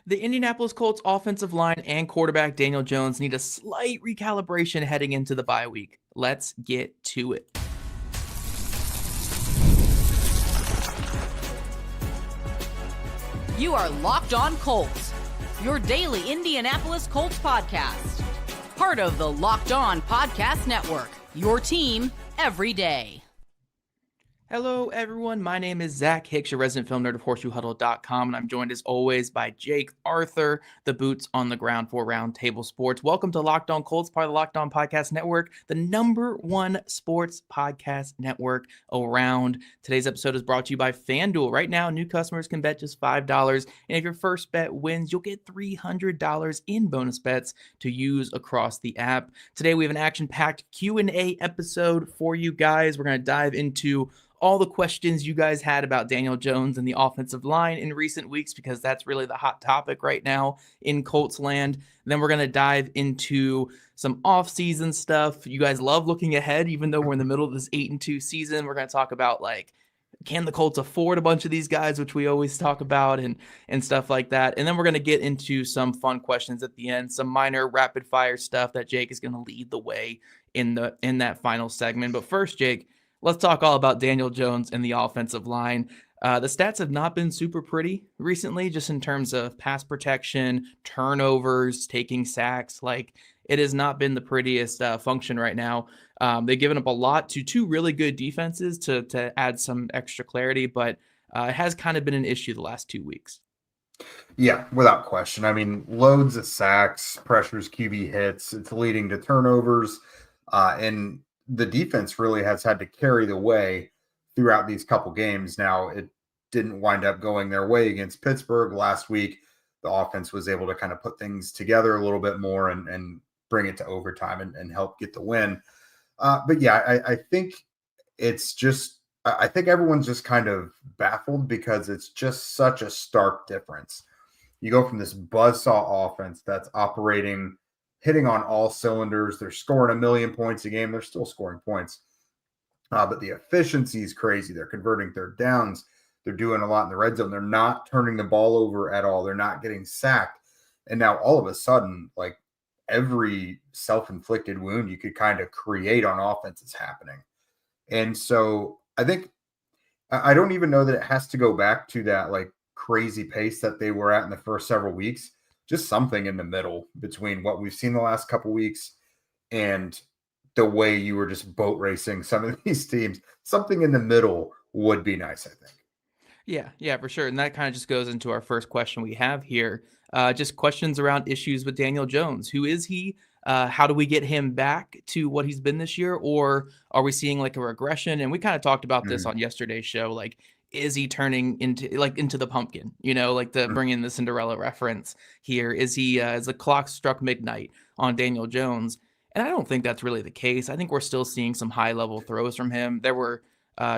The Indianapolis Colts offensive line and quarterback Daniel Jones need a slight recalibration heading into the bye week. Let's get to it. You are Locked On Colts, your daily Indianapolis Colts podcast. Part of the Locked On Podcast Network, your team every day. Hello, everyone. My name is Zach Hicks, your resident film nerd of HorseshoeHuddle.com, and I'm joined as always by Jake Arthur, the boots on the ground for Roundtable Sports. Welcome to Locked On Colts, part of the Locked On Podcast Network, the #1 sports podcast network around. Today's episode is brought to you by FanDuel. Right now, new customers can bet just $5, and if your first bet wins, you'll get $300 in bonus bets to use across the app. Today, we have an action-packed Q&A episode for you guys. We're going to dive into all the questions you guys had about Daniel Jones and the offensive line in recent weeks, because that's really the hot topic right now in Colts land. Then we're going to dive into some offseason stuff. You guys love looking ahead, even though we're in the middle of this 8-2 season. We're going to talk about, can the Colts afford a bunch of these guys, which we always talk about, and stuff like that. And then we're going to get into some fun questions at the end, some minor rapid fire stuff that Jake is going to lead the way in that final segment. But first, Jake, let's talk all about Daniel Jones and the offensive line. The stats have not been super pretty recently, just in terms of pass protection, turnovers, taking sacks. It has not been the prettiest function right now. They've given up a lot to two really good defenses to add some extra clarity, but it has kind of been an issue the last 2 weeks. Yeah, without question. I mean, loads of sacks, pressures, QB hits. It's leading to turnovers, and the defense really has had to carry the way throughout these couple games. Now, it didn't wind up going their way against Pittsburgh last week. The offense was able to kind of put things together a little bit more and bring it to overtime and help get the win. But yeah, I think it's just, I think everyone's just kind of baffled because it's just such a stark difference. You go from this buzzsaw offense that's operating, hitting on all cylinders. They're scoring 1 million points a game. They're still scoring points. But the efficiency is crazy. They're converting third downs. They're doing a lot in the red zone. They're not turning the ball over at all. They're not getting sacked. And now all of a sudden, every self-inflicted wound you could kind of create on offense is happening. And so I think, I don't even know that it has to go back to that crazy pace that they were at in the first several weeks. Just something in the middle between what we've seen the last couple weeks and the way you were just boat racing some of these teams. Something in the middle would be nice, I think. Yeah, for sure. And that kind of just goes into our first question we have here. Just questions around issues with Daniel Jones. Who is he? How do we get him back to what he's been this year? Or are we seeing a regression? And we kind of talked about this on yesterday's show. Is he turning into the pumpkin, to bring in the Cinderella reference here? Is he, as the clock struck midnight on Daniel Jones? And I don't think that's really the case. I think we're still seeing some high level throws from him. There were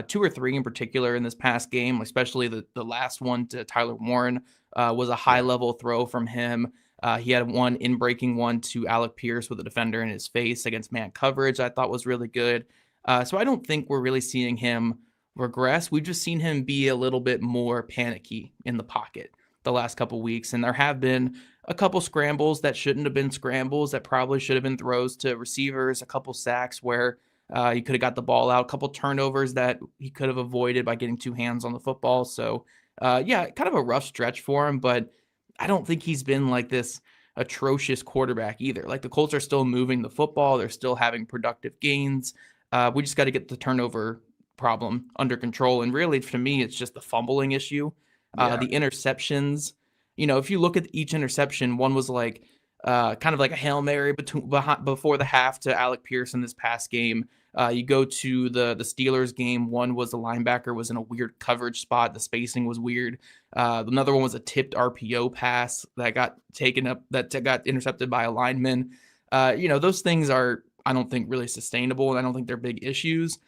2 or 3 in particular in this past game, especially the last one to Tyler Warren was a high level throw from him. He had one in-breaking one to Alec Pierce with a defender in his face against man coverage I thought was really good. So I don't think we're really seeing him regress. We've just seen him be a little bit more panicky in the pocket the last couple weeks. And there have been a couple scrambles that shouldn't have been scrambles, that probably should have been throws to receivers, a couple sacks where he could have got the ball out, a couple turnovers that he could have avoided by getting 2 hands on the football. So kind of a rough stretch for him, but I don't think he's been this atrocious quarterback either. The Colts are still moving the football. They're still having productive gains. We just got to get the turnover problem under control. And really, to me, it's just the fumbling issue. The interceptions, if you look at each interception, one was kind of like a Hail Mary before the half to Alec Pierce in this past game. You go to the Steelers game, one was the linebacker was in a weird coverage spot. The spacing was weird. Another one was a tipped RPO pass that got got intercepted by a lineman. Those things are, I don't think, really sustainable, and I don't think they're big issues.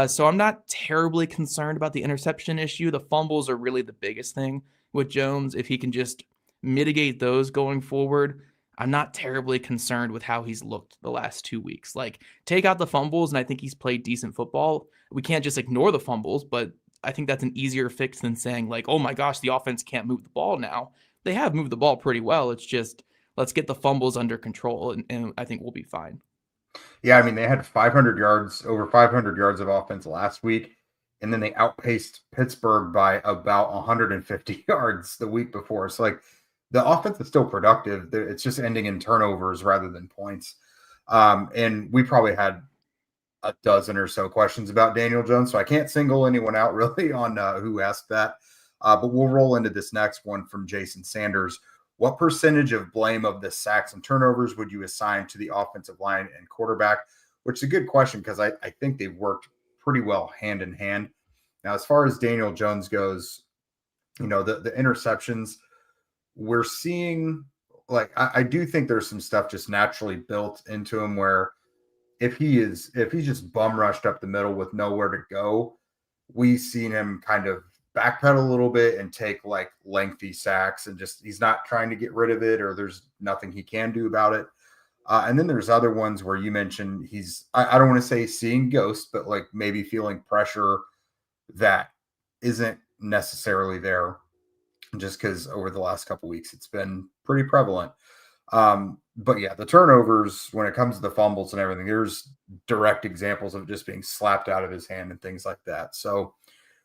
So I'm not terribly concerned about the interception issue. The fumbles are really the biggest thing with Jones. If he can just mitigate those going forward, I'm not terribly concerned with how he's looked the last 2 weeks. Take out the fumbles, and I think he's played decent football. We can't just ignore the fumbles, but I think that's an easier fix than saying, oh my gosh, the offense can't move the ball now. they have moved the ball pretty well. It's just, let's get the fumbles under control, and I think we'll be fine. Yeah, I mean, they had 500 yards, over 500 yards of offense last week, and then they outpaced Pittsburgh by about 150 yards the week before. So, like, the offense is still productive. It's just ending in turnovers rather than points. And we probably had a dozen or so questions about Daniel Jones, so I can't single anyone out really on who asked that. But we'll roll into this next one from Jason Sanders. What percentage of blame of the sacks and turnovers would you assign to the offensive line and quarterback? Which is a good question because I think they've worked pretty well hand in hand. Now, as far as Daniel Jones goes, the interceptions we're seeing, like, I do think there's some stuff just naturally built into him where if he's just bum rushed up the middle with nowhere to go, we've seen him kind of backpedal a little bit and take like lengthy sacks, and just he's not trying to get rid of it, or there's nothing he can do about it. And then there's other ones where you mentioned I don't want to say seeing ghosts, but like maybe feeling pressure that isn't necessarily there, just because over the last couple of weeks it's been pretty prevalent. But yeah, the turnovers, when it comes to the fumbles and everything, there's direct examples of just being slapped out of his hand and things like that. So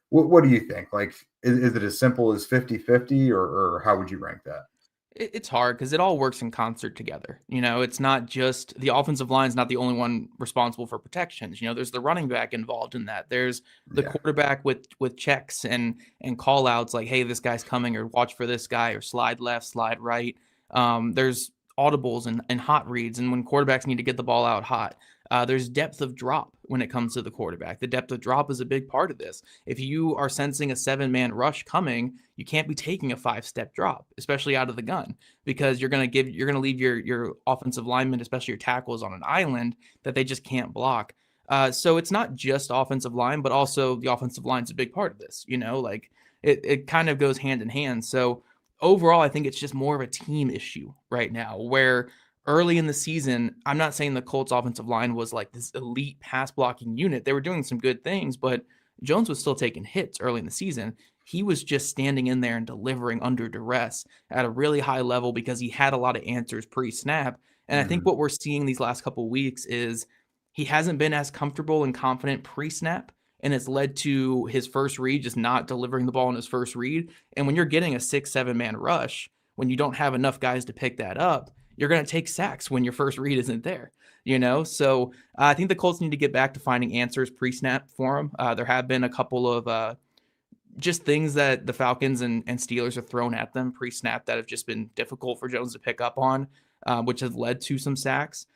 what do you think? Like, is it as simple as 50-50, or how would you rank that? It's hard because it all works in concert together. It's not just the offensive line is not the only one responsible for protections. There's the running back involved in that. There's the quarterback with checks and call outs like, hey, this guy's coming, or watch for this guy, or slide left, slide right. There's audibles and hot reads. And when quarterbacks need to get the ball out hot, there's depth of drop when it comes to the quarterback. The depth of drop is a big part of this. If you are sensing a 7-man rush coming, you can't be taking a 5-step drop, especially out of the gun, because you're going to leave your offensive linemen, especially your tackles, on an island that they just can't block. So it's not just offensive line, but also the offensive line is a big part of this. Like it kind of goes hand in hand. So overall, I think it's just more of a team issue right now, where early in the season, I'm not saying the Colts offensive line was like this elite pass blocking unit. They were doing some good things, but Jones was still taking hits early in the season. He was just standing in there and delivering under duress at a really high level because he had a lot of answers pre-snap. And I think what we're seeing these last couple of weeks is he hasn't been as comfortable and confident pre-snap, and it's led to his first read just not delivering the ball in his first read. And when you're getting a 6-7-man rush, when you don't have enough guys to pick that up, you're going to take sacks when your first read isn't there, So I think the Colts need to get back to finding answers pre-snap for him. There have been a couple of just things that the Falcons and Steelers have thrown at them pre-snap that have just been difficult for Jones to pick up on, which has led to some sacks.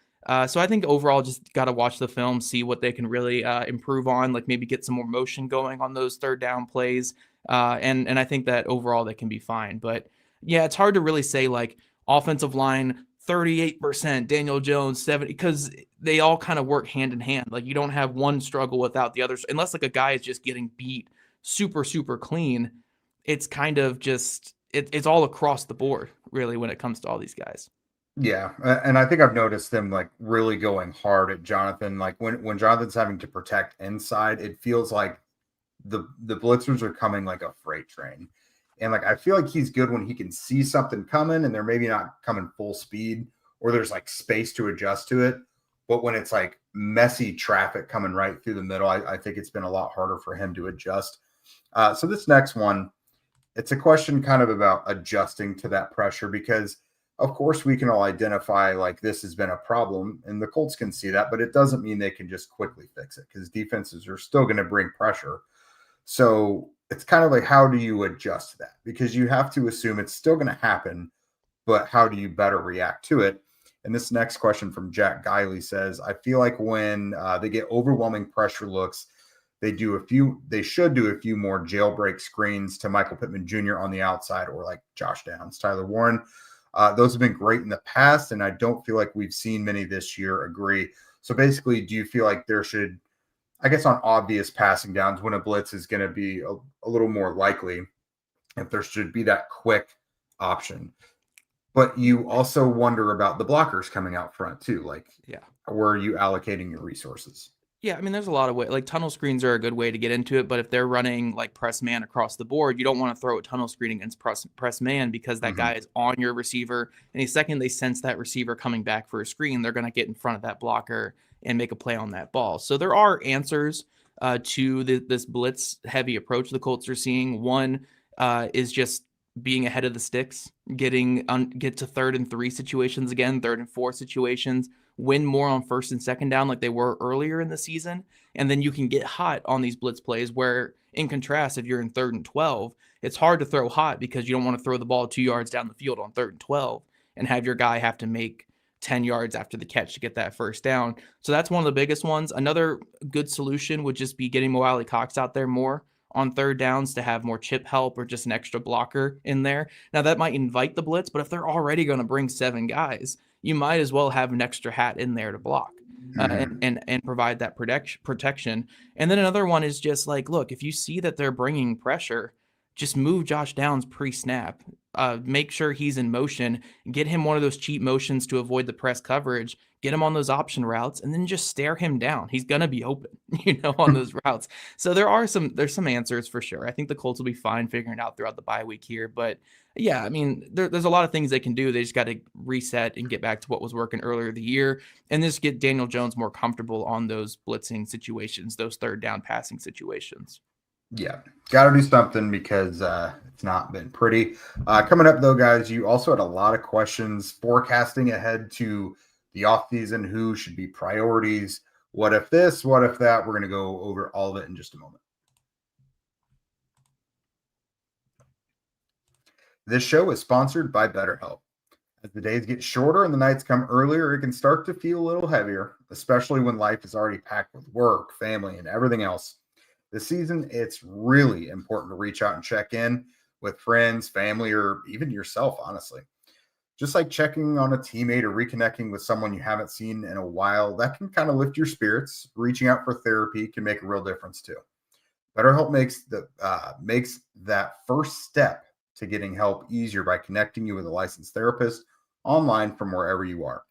So I think overall just got to watch the film, see what they can really improve on, like maybe get some more motion going on those third down plays. And I think that overall they can be fine. But yeah, it's hard to really say like offensive line 38%, Daniel Jones 70%, because they all kind of work hand in hand. Like you don't have one struggle without the others, unless like a guy is just getting beat super, super clean. It's kind of just, it's all across the board really when it comes to all these guys. Yeah, and I think I've noticed them like really going hard at Jonathan. Like when Jonathan's having to protect inside, it feels like the blitzers are coming like a freight train. And like I feel like he's good when he can see something coming and they're maybe not coming full speed, or there's like space to adjust to it. But when it's like messy traffic coming right through the middle, I think it's been a lot harder for him to adjust. So this next one, it's a question kind of about adjusting to that pressure, because of course we can all identify like this has been a problem and the Colts can see that, but it doesn't mean they can just quickly fix it, because defenses are still going to bring pressure. So it's kind of like, how do you adjust to that? Because you have to assume it's still going to happen, but how do you better react to it? And this next question from Jack Guiley says, I feel like when they get overwhelming pressure looks, they should do a few more jailbreak screens to Michael Pittman Jr. on the outside, or like Josh Downs, Tyler Warren. Those have been great in the past, and I don't feel like we've seen many this year. Agree. So basically, do you feel like there should, I guess on obvious passing downs when a blitz is going to be a little more likely, if there should be that quick option? But you also wonder about the blockers coming out front too. Like, where are you allocating your resources? Yeah, I mean, there's a lot of ways. Like tunnel screens are a good way to get into it, but if they're running like press man across the board, you don't want to throw a tunnel screen against press man because that Hmm. guy is on your receiver. And the second they sense that receiver coming back for a screen, they're going to get in front of that blocker and make a play on that ball. So there are answers to this blitz heavy approach the Colts are seeing. One is just being ahead of the sticks, get to 3rd and 3 situations again, 3rd and 4 situations, win more on 1st and 2nd down like they were earlier in the season. And then you can get hot on these blitz plays where, in contrast, if you're in 3rd and 12, it's hard to throw hot because you don't want to throw the ball 2 yards down the field on 3rd and 12 and have your guy have to make 10 yards after the catch to get that 1st down. So that's one of the biggest ones. Another good solution would just be getting Wiley Cox out there more on 3rd downs to have more chip help or just an extra blocker in there. Now that might invite the blitz, but if they're already going to bring 7 guys, you might as well have an extra hat in there to block and provide that protection. And then another one is just like, look, if you see that they're bringing pressure, just move Josh Downs pre-snap. Make sure he's in motion. Get him one of those cheap motions to avoid the press coverage. Get him on those option routes, and then just stare him down. He's gonna be open, on those routes. So there's some answers for sure. I think the Colts will be fine figuring it out throughout the bye week here. But yeah, I mean, there's a lot of things they can do. They just got to reset and get back to what was working earlier in the year, and just get Daniel Jones more comfortable on those blitzing situations, those 3rd down passing situations. Yeah, got to do something because it's not been pretty. Coming up, though, guys, you also had a lot of questions forecasting ahead to the offseason. Who should be priorities? What if this? What if that? We're going to go over all of it in just a moment. This show is sponsored by Betterhelp. As the days get shorter and the nights come earlier, it can start to feel a little heavier, especially when life is already packed with work, family, and everything else. This season, it's really important to reach out and check in with friends, family, or even yourself, honestly. Just like checking on a teammate or reconnecting with someone you haven't seen in a while, that can kind of lift your spirits. Reaching out for therapy can make a real difference too. BetterHelp makes that first step to getting help easier by connecting you with a licensed therapist online from wherever you are.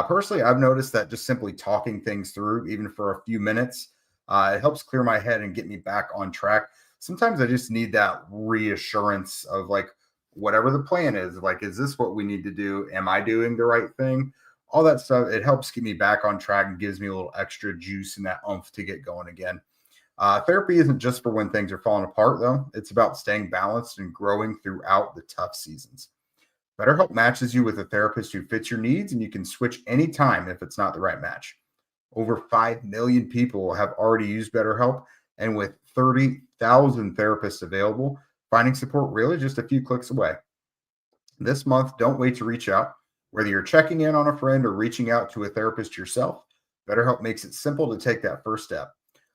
Personally, I've noticed that just simply talking things through, even for a few minutes, it helps clear my head and get me back on track. Sometimes I just need that reassurance of like, whatever the plan is, like, is this what we need to do? Am I doing the right thing? All that stuff, it helps get me back on track and gives me a little extra juice and that oomph to get going again. Therapy isn't just for when things are falling apart, though. It's about staying balanced and growing throughout the tough seasons. BetterHelp matches you with a therapist who fits your needs, and you can switch anytime if it's not the right match. Over 5 million people have already used BetterHelp, and with 30,000 therapists available, finding support really just a few clicks away. This month, don't wait to reach out. Whether you're checking in on a friend or reaching out to a therapist yourself, BetterHelp makes it simple to take that first step.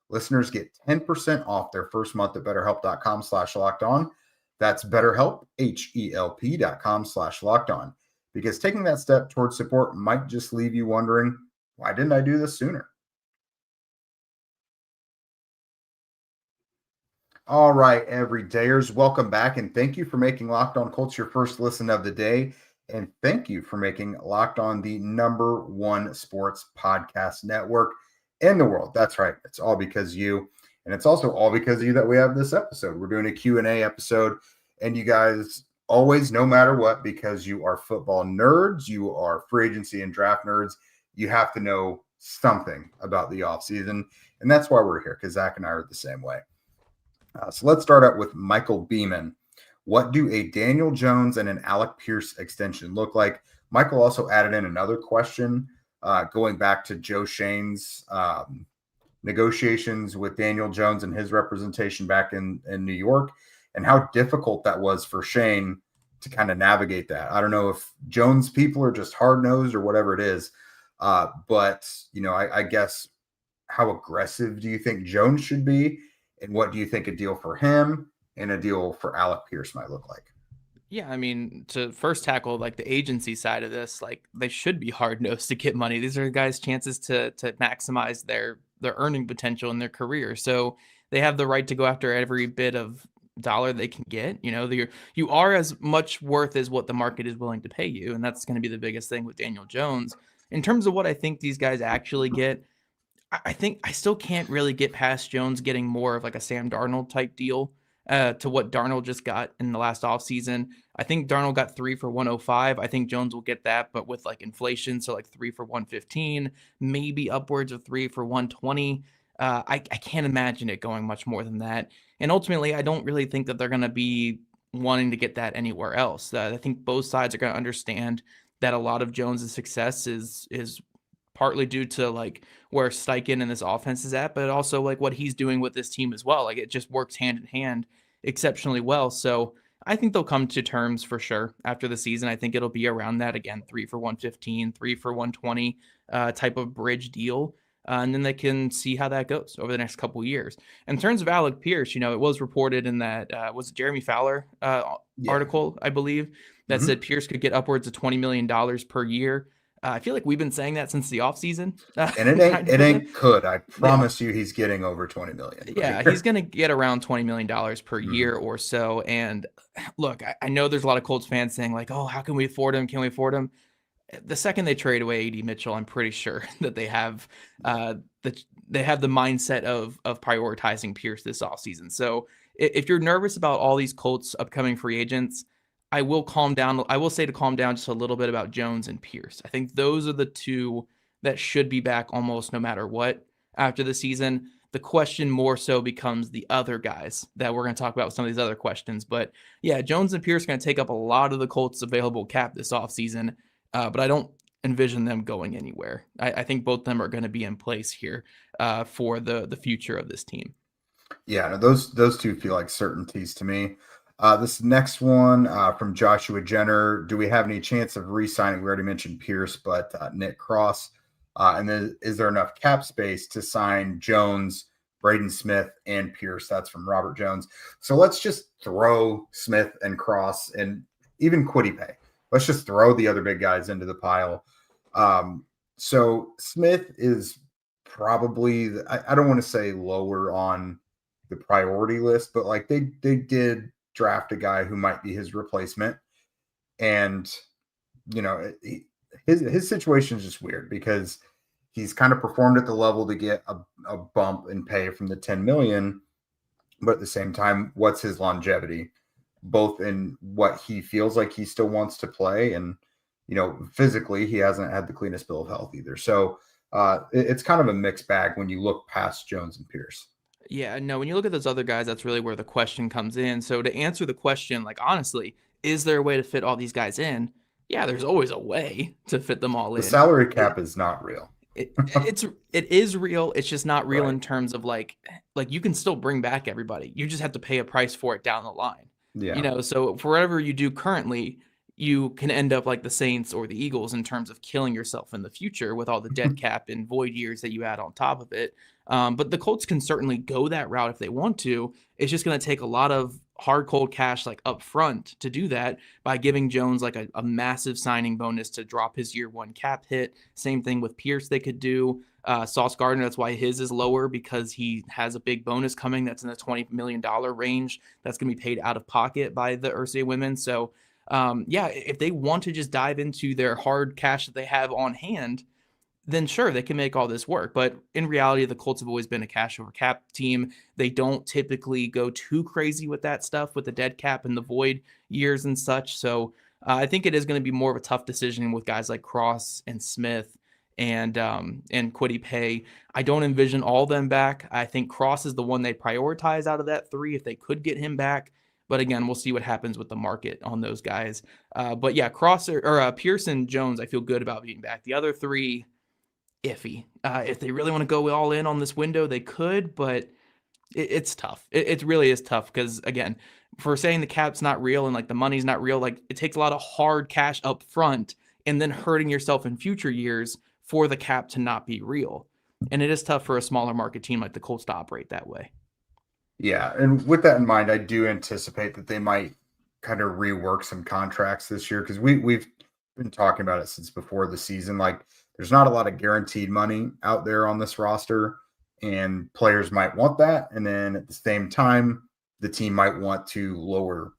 Listeners get 10% off their first month at betterhelp.com/lockedon. That's BetterHelp, HELP.com/lockedon. Because taking that step towards support might just leave you wondering, why didn't I do this sooner? All right, everydayers, welcome back, and thank you for making Locked On Colts your first listen of the day. And thank you for making Locked On the #1 sports podcast network in the world. That's right. It's all because of you. And it's also all because of you that we have this episode. We're doing a Q&A episode. And you guys always, no matter what, because you are football nerds, you are free agency and draft nerds, you have to know something about the offseason. And that's why we're here, because Zach and I are the same way. So let's start out with Michael Beeman. What do a Daniel Jones and an Alec Pierce extension look like? Michael also added in another question going back to Joe Shane's negotiations with Daniel Jones and his representation back in New York, and how difficult that was for Shane to kind of navigate that. I don't know if Jones people are just hard-nosed or whatever it is, but, I guess, how aggressive do you think Jones should be, and what do you think a deal for him and a deal for Alec Pierce might look like? Yeah, I mean, to first tackle like the agency side of this, like they should be hard nosed to get money. These are guys' chances to maximize their earning potential in their career. So they have the right to go after every bit of dollar they can get. You are as much worth as what the market is willing to pay you, and that's going to be the biggest thing with Daniel Jones. In terms of what I think these guys actually get, I think I still can't really get past Jones getting more of like a Sam Darnold type deal to what Darnold just got in the last offseason. I think Darnold got 3 for 105. I think Jones will get that, but with like inflation, so like 3 for 115, maybe upwards of 3 for 120. I can't imagine it going much more than that. And ultimately, I don't really think that they're going to be wanting to get that anywhere else. I think both sides are going to understand that a lot of Jones's success is partly due to like where Steichen and this offense is at, but also like what he's doing with this team as well. Like it just works hand in hand exceptionally well. So I think they'll come to terms for sure after the season. I think it'll be around that again, 3 for 115, 3 for 120 type of bridge deal. And then they can see how that goes over the next couple of years. In terms of Alec Pierce, it was reported in that, was it Jeremy Fowler article, I believe, that said Pierce could get upwards of $20 million per year. I feel like we've been saying that since the offseason. And it ain't could. I promise you he's getting over 20 million. Yeah, he's going to get around $20 million per year or so. And look, I know there's a lot of Colts fans saying like, oh, how can we afford him? Can we afford him? The second they trade away A.D. Mitchell, I'm pretty sure that they have the mindset of prioritizing Pierce this offseason. So if you're nervous about all these Colts upcoming free agents, I will calm down. I will say to calm down just a little bit about Jones and Pierce. I think those are the two that should be back almost no matter what after the season. The question more so becomes the other guys that we're going to talk about with some of these other questions. But yeah, Jones and Pierce are going to take up a lot of the Colts' available cap this offseason, but I don't envision them going anywhere. I think both of them are going to be in place here for the future of this team. Yeah, no, those two feel like certainties to me. This next one from Joshua Jenner. Do we have any chance of re-signing? We already mentioned Pierce, but Nick Cross. And then is there enough cap space to sign Jones, Braden Smith, and Pierce? That's from Robert Jones. So let's just throw Smith and Cross and even Kwity Paye. Let's just throw the other big guys into the pile. So Smith is probably, I don't want to say lower on the priority list, but like they did draft a guy who might be his replacement. And, his situation is just weird because he's kind of performed at the level to get a bump in pay from the 10 million. But at the same time, what's his longevity, both in what he feels like he still wants to play and, physically he hasn't had the cleanest bill of health either. So it's kind of a mixed bag when you look past Jones and Pierce. Yeah, no, when you look at those other guys, that's really where the question comes in. So to answer the question, like, honestly, is there a way to fit all these guys in? Yeah, there's always a way to fit them all in. The salary cap is not real. It is real. It's just not real in terms of like you can still bring back everybody. You just have to pay a price for it down the line. Yeah. So for whatever you do currently, you can end up like the Saints or the Eagles in terms of killing yourself in the future with all the dead cap and void years that you add on top of it. But the Colts can certainly go that route if they want to. It's just going to take a lot of hard, cold cash like up front to do that by giving Jones like a massive signing bonus to drop his year one cap hit. Same thing with Pierce they could do. Sauce Gardner, that's why his is lower because he has a big bonus coming that's in the $20 million range that's going to be paid out of pocket by the Ursay women. So if they want to just dive into their hard cash that they have on hand, then sure, they can make all this work. But in reality, the Colts have always been a cash over cap team. They don't typically go too crazy with that stuff, with the dead cap and the void years and such. So I think it is going to be more of a tough decision with guys like Cross and Smith and Kwity Paye. I don't envision all of them back. I think Cross is the one they prioritize out of that three if they could get him back. But again, we'll see what happens with the market on those guys. But yeah, Cross or Pierce and Jones, I feel good about being back. The other three, iffy. If they really want to go all in on this window, they could, but it's tough. It really is tough because, again, for saying the cap's not real and like the money's not real, like it takes a lot of hard cash up front and then hurting yourself in future years for the cap to not be real. And it is tough for a smaller market team like the Colts to operate that way. Yeah, and with that in mind, I do anticipate that they might kind of rework some contracts this year because we've been talking about it since before the season. Like, there's not a lot of guaranteed money out there on this roster, and players might want that. And then at the same time, the team might want to lower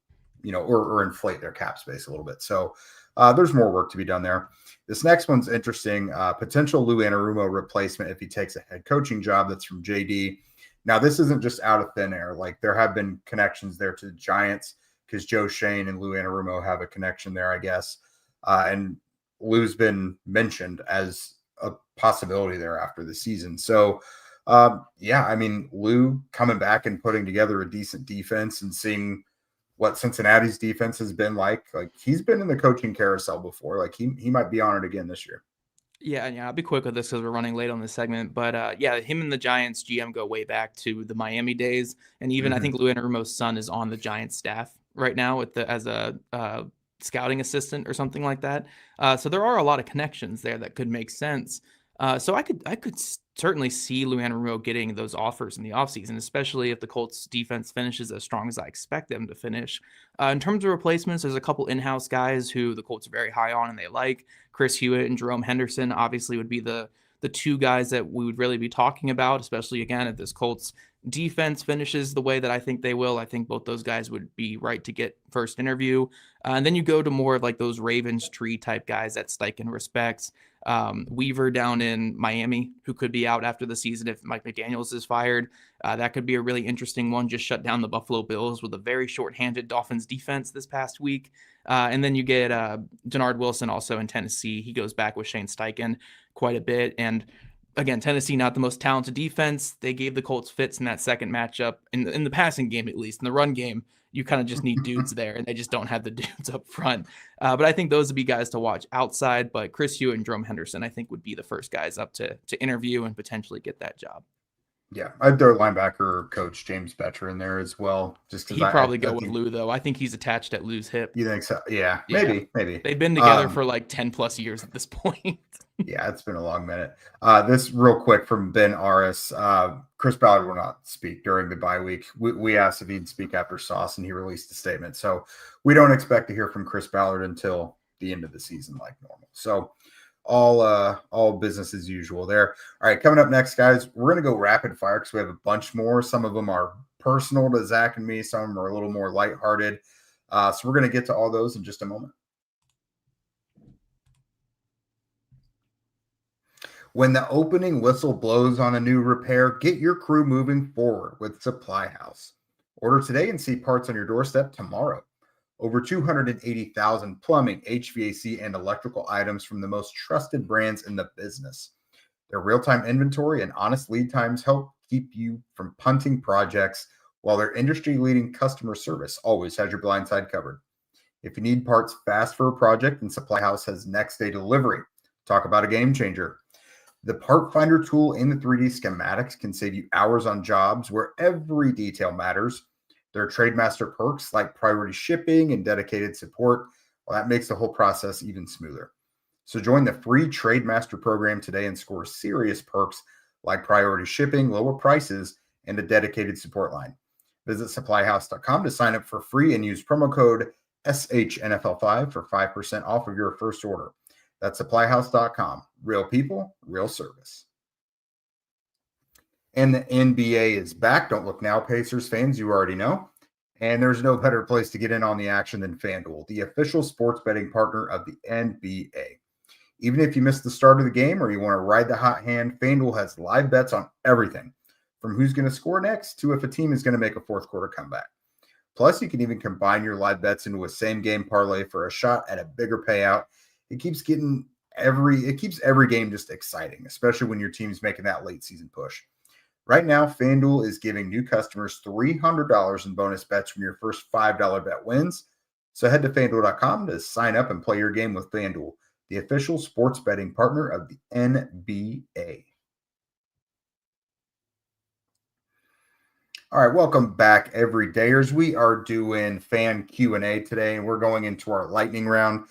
or inflate their cap space a little bit. So there's more work to be done there. This next one's interesting. Potential Lou Anarumo replacement if he takes a head coaching job. That's from JD. Now, this isn't just out of thin air. Like, there have been connections there to the Giants because Joe Shane and Lou Anarumo have a connection there, I guess. And Lou's been mentioned as a possibility there after the season. So, Lou coming back and putting together a decent defense and seeing what Cincinnati's defense has been like he's been in the coaching carousel before. Like, he might be on it again this year. Yeah, I'll be quick with this because we're running late on this segment. But him and the Giants GM go way back to the Miami days, and even I think Lou Anarumo's son is on the Giants staff right now as a scouting assistant or something like that. So there are a lot of connections there that could make sense. So I could certainly see Lou Anarumo getting those offers in the offseason, especially if the Colts defense finishes as strong as I expect them to finish. In terms of replacements, there's a couple in-house guys who the Colts are very high on and they like. Chris Hewitt and Jerome Henderson obviously would be the two guys that we would really be talking about, especially, again, if this Colts defense finishes the way that I think they will. I think both those guys would be right to get first interview. And then you go to more of like those Ravens tree type guys that Steichen respects. Weaver down in Miami, who could be out after the season if Mike McDaniels is fired. That could be a really interesting one. Just shut down the Buffalo Bills with a very short-handed Dolphins defense this past week. And then you get Denard Wilson also in Tennessee. He goes back with Shane Steichen quite a bit. And again, Tennessee, not the most talented defense. They gave the Colts fits in that second matchup, in the passing game at least. In the run game, you kind of just need dudes there, and they just don't have the dudes up front. But I think those would be guys to watch outside. But Chris Hewitt and Jerome Henderson, I think, would be the first guys up to interview and potentially get that job. Yeah, I'd throw linebacker coach James Betcher in there as well. Just he'd probably go with Lou, though. I think he's attached at Lou's hip. You think so? Yeah, maybe. They've been together for like 10 plus years at this point. Yeah, it's been a long minute. This real quick from Ben Aris. Chris Ballard will not speak during the bye week. We asked if he'd speak after Sauce, and he released a statement. So we don't expect to hear from Chris Ballard until the end of the season like normal. So all business as usual there. All right, coming up next, guys, we're going to go rapid fire because we have a bunch more. Some of them are personal to Zach and me. Some of them are a little more lighthearted. So we're going to get to all those in just a moment. When the opening whistle blows on a new repair, get your crew moving forward with Supply House. Order today and see parts on your doorstep tomorrow. Over 280,000 plumbing, HVAC, and electrical items from the most trusted brands in the business. Their real-time inventory and honest lead times help keep you from punting projects, while their industry-leading customer service always has your blind side covered. If you need parts fast for a project, then Supply House has next-day delivery. Talk about a game changer. The Part Finder tool in the 3D schematics can save you hours on jobs where every detail matters. Their Trademaster perks like priority shipping and dedicated support, well, that makes the whole process even smoother. So join the free Trademaster program today and score serious perks like priority shipping, lower prices, and a dedicated support line. Visit supplyhouse.com to sign up for free and use promo code SHNFL5 for 5% off of your first order. That's supplyhouse.com. Real people, real service. And the NBA is back. Don't look now, Pacers fans. You already know. And there's no better place to get in on the action than FanDuel, the official sports betting partner of the NBA. Even if you missed the start of the game or you want to ride the hot hand, FanDuel has live bets on everything, from who's going to score next to if a team is going to make a fourth quarter comeback. Plus, you can even combine your live bets into a same-game parlay for a shot at a bigger payout. It keeps every game just exciting, especially when your team's making that late season push. Right now, FanDuel is giving new customers $300 in bonus bets from your first $5 bet wins. So head to FanDuel.com to sign up and play your game with FanDuel, the official sports betting partner of the NBA. All right, welcome back, everydayers. We are doing fan Q&A today, and we're going into our lightning round.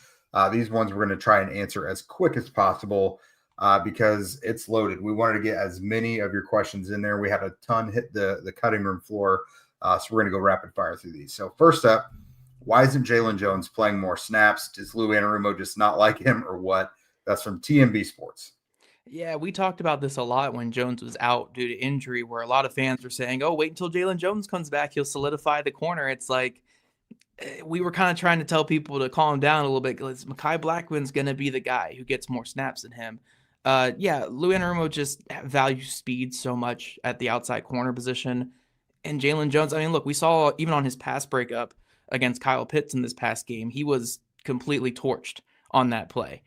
These ones we're going to try and answer as quick as possible because it's loaded. We wanted to get as many of your questions in there. We had a ton hit the cutting room floor, so we're going to go rapid fire through these. So first up, why isn't Jalen Jones playing more snaps? Does Lou Anarumo just not like him or what? That's from TMB Sports. Yeah, we talked about this a lot when Jones was out due to injury, where a lot of fans were saying, oh, wait until Jalen Jones comes back. He'll solidify the corner. It's like, we were kind of trying to tell people to calm down a little bit because Mekhi Blackman's going to be the guy who gets more snaps than him. Yeah, Lou Anarumo just values speed so much at the outside corner position. And Jalen Jones, I mean, look, we saw even on his pass breakup against Kyle Pitts in this past game, he was completely torched on that play.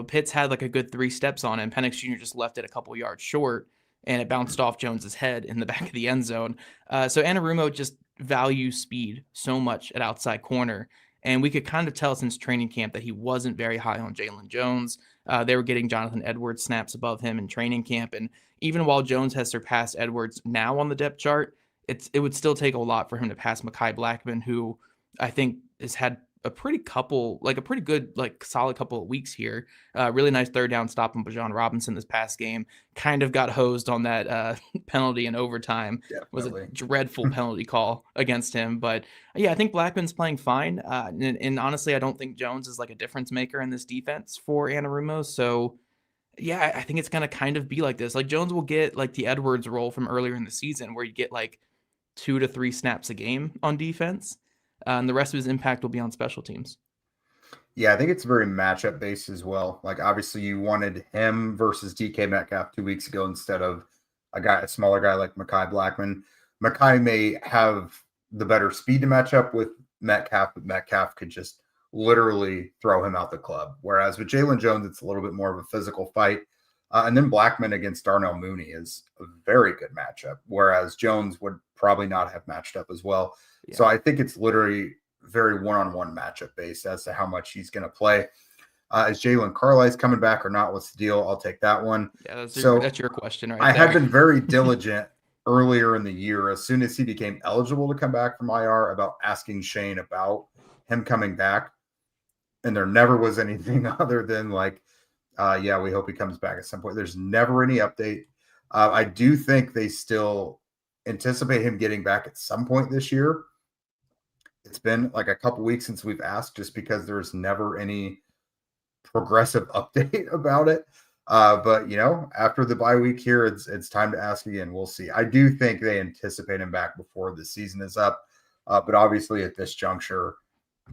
Pitts had like a good 3 steps on him. Penix Jr. just left it a couple yards short, and it bounced off Jones's head in the back of the end zone. So Anarumo just values speed so much at outside corner. And we could kind of tell since training camp that he wasn't very high on Jalen Jones. They were getting Jonathan Edwards snaps above him in training camp. And even while Jones has surpassed Edwards now on the depth chart, it would still take a lot for him to pass Mekhi Blackman, who I think has had a pretty good, solid couple of weeks here. Really nice third down stop on Bijan Robinson this past game. Kind of got hosed on that penalty in overtime. Definitely. Was a dreadful penalty call against him. But yeah, I think Blackman's playing fine. And honestly, I don't think Jones is like a difference maker in this defense for Anarumo. So yeah, I think it's going to kind of be like this. Like Jones will get like the Edwards role from earlier in the season where you get like 2 to 3 snaps a game on defense. And the rest of his impact will be on special teams. Yeah, I think it's very matchup based as well. Like obviously you wanted him versus DK Metcalf 2 weeks ago instead of a smaller guy like Mekhi Blackman. Mekhi may have the better speed to match up with Metcalf, but Metcalf could just literally throw him out the club. Whereas with Jalen Jones, it's a little bit more of a physical fight. And then Blackman against Darnell Mooney is a very good matchup, whereas Jones would probably not have matched up as well. Yeah. So I think it's literally very one-on-one matchup based as to how much he's going to play. Is Jalen Carlisle coming back or not? What's the deal? I'll take that one. Yeah, that's your question right there. I have been very diligent earlier in the year, as soon as he became eligible to come back from IR, about asking Shane about him coming back. And there never was anything other than like, yeah, we hope he comes back at some point. There's never any update. I do think they still anticipate him getting back at some point this year. It's been like a couple weeks since we've asked, just because there's never any progressive update about it. But after the bye week here, it's time to ask again. We'll see. I do think they anticipate him back before the season is up. But obviously at this juncture,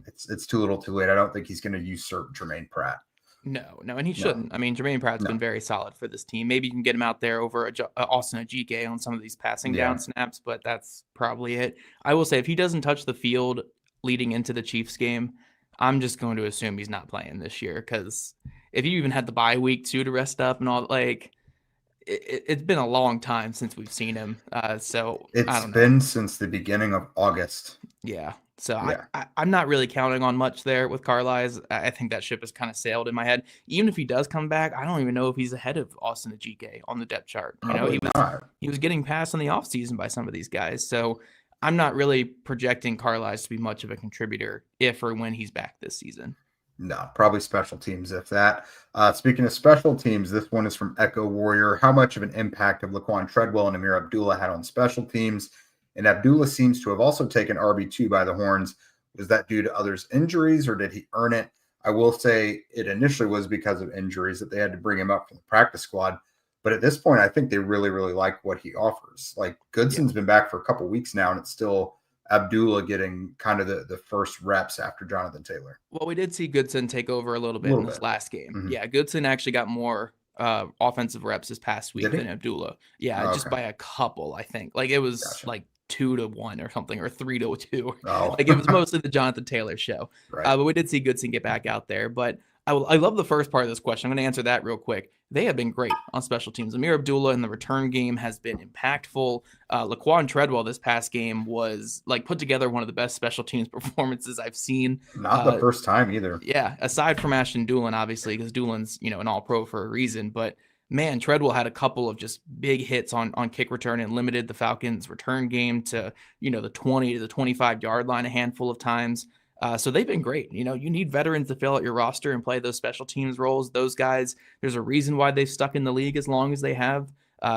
it's too little too late. I don't think he's going to usurp Jermaine Pratt. No, and he shouldn't. I mean, Jermaine Pratt's been very solid for this team. Maybe you can get him out there over Austin Ajike on some of these passing down snaps, but that's probably it. I will say, if he doesn't touch the field leading into the Chiefs game, I'm just going to assume he's not playing this year, because if you even had the bye week too to rest up and all, like, it's been a long time since we've seen him. So it's been since the beginning of August. Yeah. So yeah. I'm not really counting on much there with Carlisle. I think that ship has kind of sailed in my head. Even if he does come back, I don't even know if he's ahead of Austin Ajike on the depth chart. He was getting passed in the offseason by some of these guys. So I'm not really projecting Carlisle to be much of a contributor if or when he's back this season. No, probably special teams, if that. Speaking of special teams, this one is from Echo Warrior. How much of an impact have Laquan Treadwell and Amir Abdullah had on special teams? And Abdullah seems to have also taken RB2 by the horns. Was that due to others' injuries, or did he earn it? I will say it initially was because of injuries that they had to bring him up from the practice squad. But at this point, I think they really, really like what he offers. Like, Goodson's been back for a couple weeks now, and it's still Abdullah getting kind of the first reps after Jonathan Taylor. Well, we did see Goodson take over a little bit in this last game. Mm-hmm. Yeah, Goodson actually got more offensive reps this past week than Abdullah. Yeah, just by a couple, I think. Like, it was like 2-1 or something, or 3-2. Like, it was mostly the Jonathan Taylor show. Right. But we did see Goodson get back out there. But I love the first part of this question. I'm going to answer that real quick. They have been great on special teams. Amir Abdullah in the return game has been impactful. Laquan Treadwell this past game was like put together one of the best special teams performances I've seen. Not the first time either. Yeah, aside from Ashton Dulin, obviously, because Dulin's an all-pro for a reason. But man, Treadwell had a couple of just big hits on kick return and limited the Falcons' return game to the 20 to the 25-yard line a handful of times. So they've been great. You need veterans to fill out your roster and play those special teams roles. Those guys, there's a reason why they've stuck in the league as long as they have.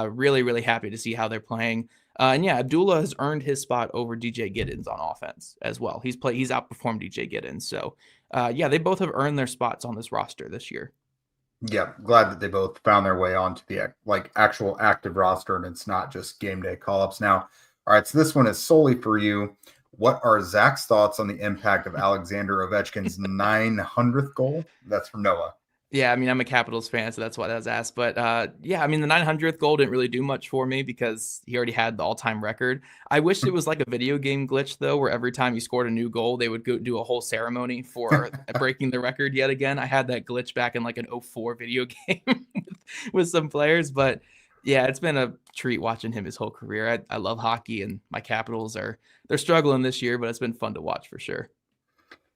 Really, really happy to see how they're playing. And yeah, Abdullah has earned his spot over DJ Giddens on offense as well. He's outperformed DJ Giddens. So yeah, they both have earned their spots on this roster this year. Yeah, glad that they both found their way onto the actual active roster, and it's not just game day call-ups now. All right, so this one is solely for you. What are Zach's thoughts on the impact of Alexander Ovechkin's 900th goal? That's from Noah. Yeah, I mean, I'm a Capitals fan, so that's why that was asked. But yeah, I mean, the 900th goal didn't really do much for me because he already had the all-time record. I wish it was like a video game glitch, though, where every time he scored a new goal, they would go do a whole ceremony for breaking the record yet again. I had that glitch back in like an 04 video game with some players. But yeah, it's been a treat watching him his whole career. I love hockey, and my Capitals they're struggling this year, but it's been fun to watch for sure.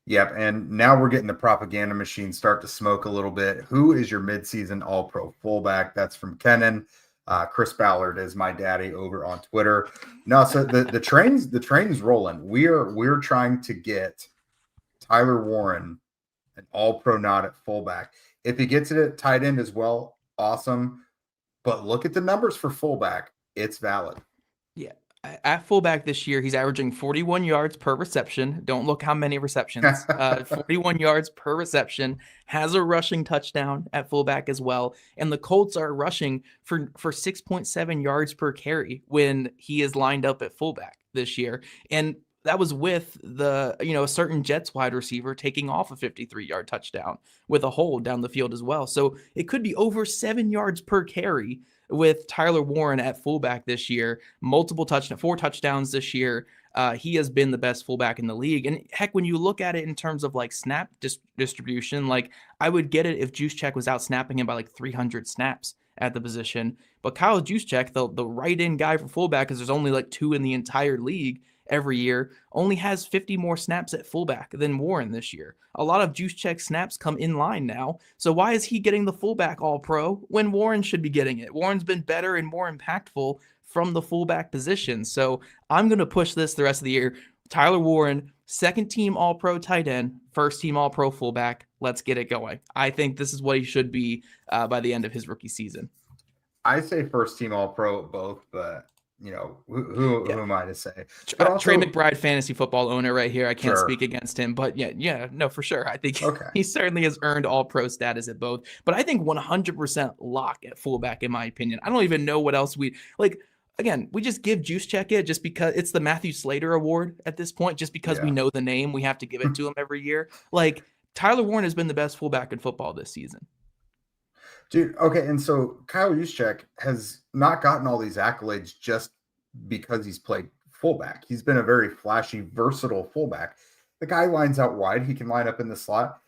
Yep, and now we're getting the propaganda machine start to smoke a little bit. Who is your midseason All-Pro fullback? That's from Kenan. Chris Ballard is my daddy over on Twitter. No, so the train's rolling. We're trying to get Tyler Warren an All-Pro nod at fullback. If he gets it at tight end as well, awesome. But look at the numbers for fullback; it's valid. Yeah. At fullback this year, he's averaging 41 yards per reception. Don't look how many receptions. 41 yards per reception. Has a rushing touchdown at fullback as well. And the Colts are rushing for 6.7 yards per carry when he is lined up at fullback this year. And that was with a certain Jets wide receiver taking off a 53-yard touchdown with a hold down the field as well. So it could be over 7 yards per carry with Tyler Warren at fullback this year. 4 touchdowns this year. He has been the best fullback in the league. And heck, when you look at it in terms of like snap distribution, like I would get it if Juszczyk was out snapping him by like 300 snaps at the position. But Kyle Juszczyk, the right-in guy for fullback, because there's only like 2 in the entire league every year, only has 50 more snaps at fullback than Warren this year. A lot of Juszczyk snaps come in line now. So why is he getting the fullback All-Pro when Warren should be getting it? Warren's been better and more impactful from the fullback position. So I'm going to push this the rest of the year. Tyler Warren, second team All-Pro tight end, first team All-Pro fullback. Let's get it going. I think this is what he should be by the end of his rookie season. I say first team All-Pro at both, but who am I to say? Trey McBride, fantasy football owner right here. I can't speak against him, but no, for sure. I think he certainly has earned All-Pro status at both. But I think 100% lock at fullback, in my opinion. I don't even know what else we like. Again, we just give Juszczyk it just because it's the Matthew Slater Award at this point. Just because we know the name, we have to give it to him every year. Like Tyler Warren has been the best fullback in football this season. Dude, okay, and so Kyle Juszczyk has not gotten all these accolades just because he's played fullback. He's been a very flashy, versatile fullback. The guy lines out wide. He can line up in the slot.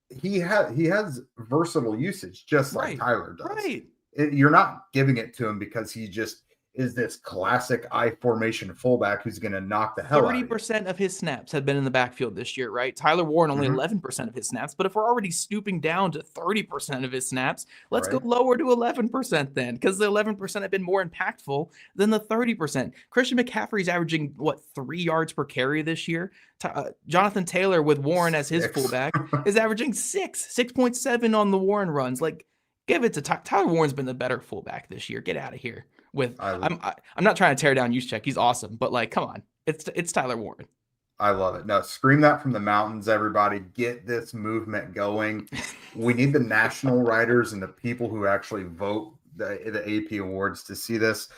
He has versatile usage, just like Tyler does. Right. You're not giving it to him because he just is this classic I formation fullback who's going to knock the hell out of you. 30% of his snaps have been in the backfield this year, right? Tyler Warren only 11% of his snaps, but if we're already stooping down to 30% of his snaps, let's go lower to 11% then, because the 11% have been more impactful than the 30%. Christian McCaffrey's averaging 3 yards per carry this year. Jonathan Taylor with Warren as his fullback is averaging 6.7 on the Warren runs. Like, give it to Tyler Warren's been the better fullback this year. Get out of here. I'm not trying to tear down Juszczyk. He's awesome, but like, come on, it's Tyler Warren. I love it. No, scream that from the mountains, everybody. Get this movement going. We need the national writers and the people who actually vote the AP awards to see this.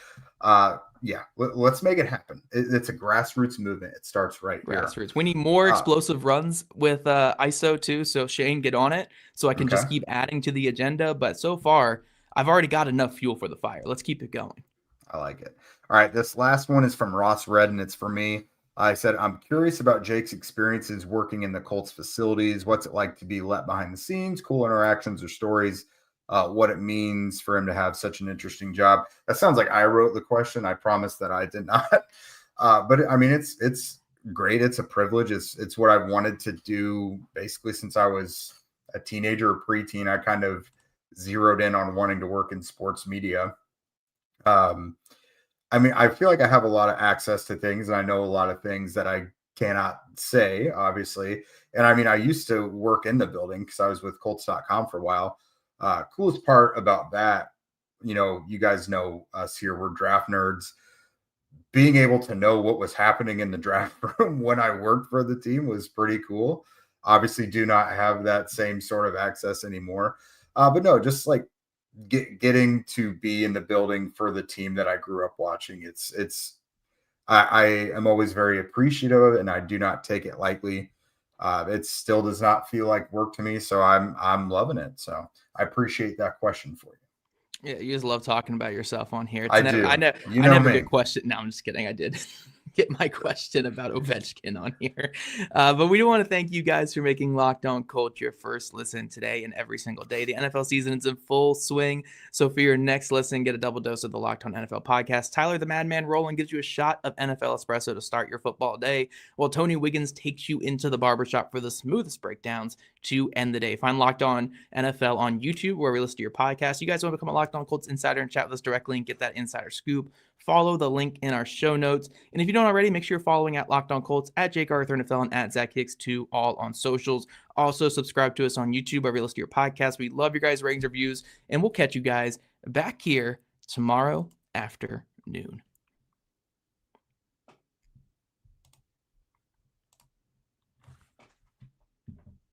Let's make it happen. It's a grassroots movement. It starts right here. We need more explosive runs with ISO too. So Shane, get on it so I can just keep adding to the agenda. But so far, I've already got enough fuel for the fire. Let's keep it going. I like it. All right. This last one is from Ross Redden. It's for me. I said, I'm curious about Jake's experiences working in the Colts facilities. What's it like to be let behind the scenes, cool interactions or stories, what it means for him to have such an interesting job. That sounds like I wrote the question. I promise that I did not. But I mean, it's great. It's a privilege. It's what I've wanted to do basically since I was a teenager or preteen. I kind of zeroed in on wanting to work in sports media. I mean, I feel like I have a lot of access to things, and I know a lot of things that I cannot say, obviously. And I mean, I used to work in the building because I was with Colts.com for a while. Coolest part about that, you guys know us here, we're draft nerds. Being able to know what was happening in the draft room when I worked for the team was pretty cool. Obviously, do not have that same sort of access anymore. But no, just like getting to be in the building for the team that I grew up watching. I am always very appreciative of it, and I do not take it lightly. It still does not feel like work to me, so I'm loving it. So I appreciate that question for you. Yeah, you just love talking about yourself on here. I do. I You know never me. get questioned. No, I'm just kidding. I did get my question about Ovechkin on here. But we do want to thank you guys for making Locked On Colts your first listen today and every single day. The NFL season is in full swing. So for your next listen, get a double dose of the Locked On NFL podcast. Tyler the Madman Rowland gives you a shot of NFL espresso to start your football day, while Tony Wiggins takes you into the barbershop for the smoothest breakdowns to end the day. Find Locked On NFL on YouTube, where we listen to your podcast. You guys want to become a Locked On Colts insider and chat with us directly and get that insider scoop, follow the link in our show notes. And if you don't already, make sure you're following at Locked On Colts, at Jake Arthur NFL, and at Zach Hicks2, all on socials. Also, subscribe to us on YouTube, where we listen to your podcast. We love your guys' ratings, reviews, and we'll catch you guys back here tomorrow afternoon.